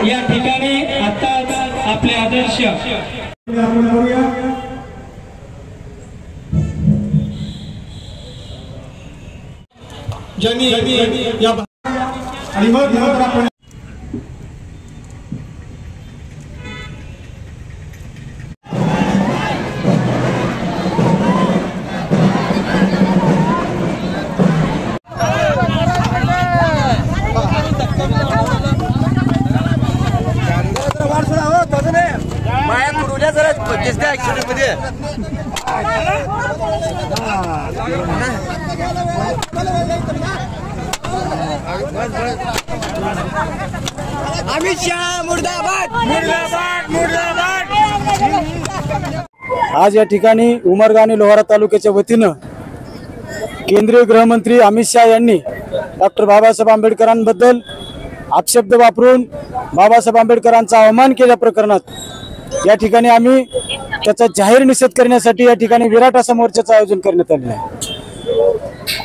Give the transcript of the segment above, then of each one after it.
या ठिकाणी आता आपले आदर्श ज्यांनी या आणि मग आपण अमित शाह मुर्दाबाद मुर्दाबाद मुर्दाबाद। आज या ठिकाणी उमरगा आणि लोहारा तालुक्याच्या वतीनं केंद्रीय गृहमंत्री अमित शाह यांनी डॉक्टर बाबासाहेब आंबेडकरांबद्दल अपशब्द वापरून बाबासाहेब आंबेडकरांचा अवमान केल्या प्रकरणात या ठिकाणी आम्ही त्याचा जाहीर निषेध करण्यासाठी या ठिकाणी विराट असा मोर्चाचं आयोजन करण्यात आलेलं आहे।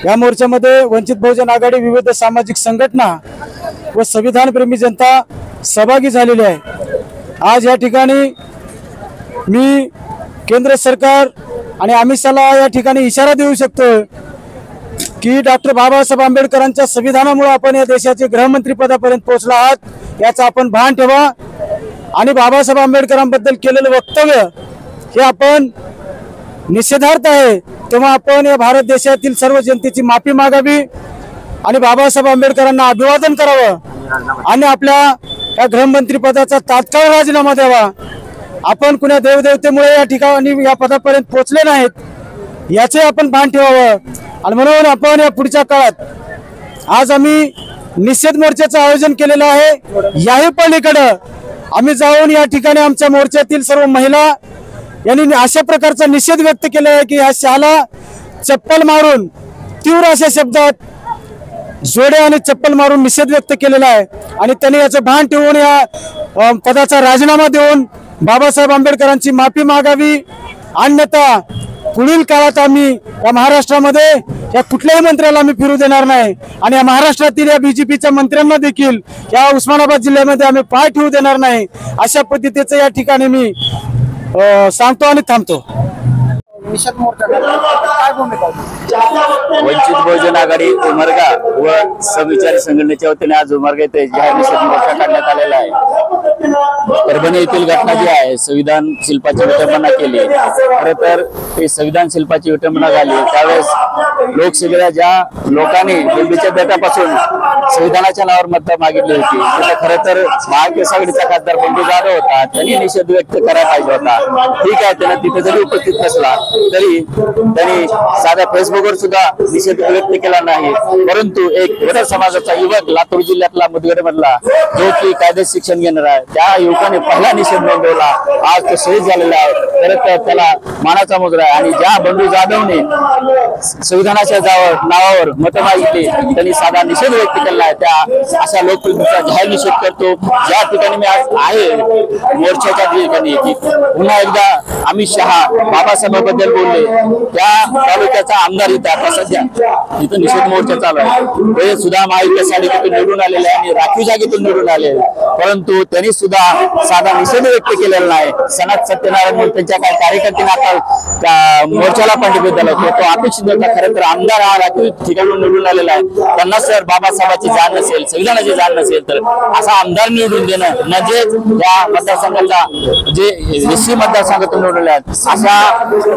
या मोर्चामध्ये वंचित बहुजन आघाडी, विविध सामाजिक संघटना व संविधानप्रेमी जनता सहभागी झालेली आहे। आज या ठिकाणी मी केंद्र सरकार आणि अमित शहाला या ठिकाणी इशारा देऊ शकतो की डॉक्टर बाबासाहेब आंबेडकरांच्या संविधानामुळे आपण या देशाचे गृहमंत्री पदापर्यंत पोहोचला आहात, याचा आपण भान ठेवा आणि बाबासाहेब आंबेडकरांबद्दल केलेलं वक्तव्य हे आपण निषेधार्थ आहे। तेव्हा आपण या भारत देशातील सर्व जनतेची माफी मागावी आणि बाबासाहेब आंबेडकरांना अभिवादन करावं आणि आपल्या या गृहमंत्री पदाचा तात्काळ राजीनामा द्यावा। आपण कुणा देवदेवतेमुळे या ठिकाणी या पदापर्यंत पोहोचले नाहीत याचे आपण भान ठेवावं आणि म्हणून आपण या पुढच्या काळात आज आम्ही निषेध मोर्चाचं आयोजन केलेलं आहे। याही पलीकडे आम्ही जाऊन या ठिकाणी आमच्या मोर्चातील सर्व महिला यांनी अशा प्रकारचा निषेध व्यक्त केला आहे की ह्या शहाला चप्पल मारून, तीव्र अशा शब्दात जोडे आणि चप्पल मारून निषेध व्यक्त केलेला आहे आणि त्यांनी याचं भान ठेवून या पदाचा राजीनामा देऊन बाबासाहेब आंबेडकरांची माफी मागावी, अन्यथा पुढील काळात आम्ही या महाराष्ट्रामध्ये या कुठल्याही मंत्र्याला आम्ही फिरू देणार नाही आणि या महाराष्ट्रातील या बीजेपीच्या मंत्र्यांना देखील या उस्मानाबाद जिल्ह्यामध्ये आम्ही पाय ठेवू देणार नाही। अशा पद्धतीचं या ठिकाणी मी सांगतो आणि थांबतो। निषेध मोर्चा काय भूमिका? वंचित बहुजन आघाडी उमरगा व समविचारी संघटनेच्या वतीने आज उमरगा येथे जाहीर निषेध मोर्चा काढण्यात आलेला आहे। परभणी येथील घटना जी आहे, संविधान शिल्पाची विटंबना केली। खरं तर ते संविधान शिल्पाची विटंबना झाली त्यावेळेस लोकसभेला ज्या लोकांनी दिल्लीच्या बेटापासून संविधानाच्या नावावर मतदान मागितली होती तिथे खरं तर महाविकास आघाडीचा खासदार बंडू जाधव होता, त्यांनी निषेध व्यक्त करायला पाहिजे होता। ठीक आहे, त्याने तिथे जरी उपस्थित नसला तरी त्यांनी साध्या फेसबुकवर सुद्धा निषेध व्यक्त केला नाही। परंतु एक वडर समाजाचा युवक लातूर जिल्ह्यातला मुदगड मधला जो की कायदे शिक्षण घेणार आहे त्या युवकाने पहिला निषेध नोंदवला, आज तो शहीद झालेला आहे। तर त्याला मानाचा मुजरा आहे आणि ज्या बंडू जाधवने संविधानाच्या नावावर मत मागितली त्यांनी साधा निषेध व्यक्त केला आहे, त्या अशा लोकप्रतिनिधीचा जाहीर निषेध करतो। ज्या ठिकाणी मी आज आहे मोर्चाच्या ठिकाणी पुन्हा एकदा अमित शहा बाबासाहेबांबद्दल बोलले, त्या तालुक्याचा आमदार इथं आता सध्या इथं निषेध मोर्चा चालू आहे। ते सुद्धा महाविकास आघाडीतून निवडून आलेले आणि राखीव जागेतून निवडून आले, परंतु त्यांनी सुद्धा साधा निषेध व्यक्त केलेला नाही। सनद सत्यनारायण म्हणून त्यांच्या काही कार्यकर्त्यांनी आता मोर्चाला पाठिंबा दिला होता, तो अपेक्षित होता। खरं तर आमदार हा राखीव ठिकाणून निवडून आलेला आहे, त्यांना जर बाबासाहेबांची जाण नसेल, संविधानाची जाण नसेल तर असा आमदार निवडून देणं म्हणजे या मतदारसंघाचा जे एससी मतदारसंघातून निवडून आहेत अशा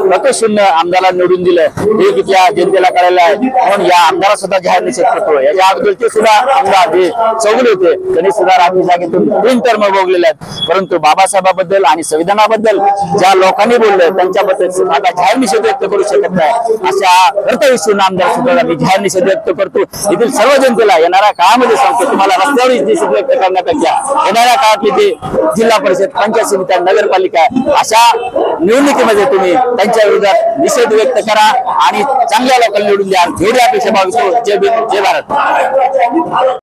मतशून्य आमदाराला निवडून दिलं हे तिथल्या जनतेला कळायला आहे। म्हणून या आमदारा सुद्धा जाहीर निषेध करतो। याच्या अगोदर ते सुद्धा आमदार जे चौगुले होते त्यांनी सुद्धा राखीव जागेतून 3 टर्म भोगलेले आहेत, परंतु बाबासाहेबांबद्दल आणि संविधानाबद्दल ज्या लोकांनी बोलले त्यांच्याबद्दल आता जाहीर निषेध व्यक्त करू शकत नाही। अशा कर्तव्यशून्य आमदार सुद्धा मी जाहीर निषेध व्यक्त करतो। येथील सर्व जनतेला येणाऱ्या काळामध्ये सांगतो, तुम्हाला रस्त्यावर निषेध व्यक्त करण्यापेक्षा येणाऱ्या काळातली जे जिल्हा परिषद, पंचायत समित्या, नगरपालिका अशा निवडणुकीमध्ये तुम्ही त्यांच्या विरोधात निषेध व्यक्त करा आणि चांगल्या लोकांना निवडून द्या, एवढी अपेक्षा बाळगतो। जय भीम, जय भारत।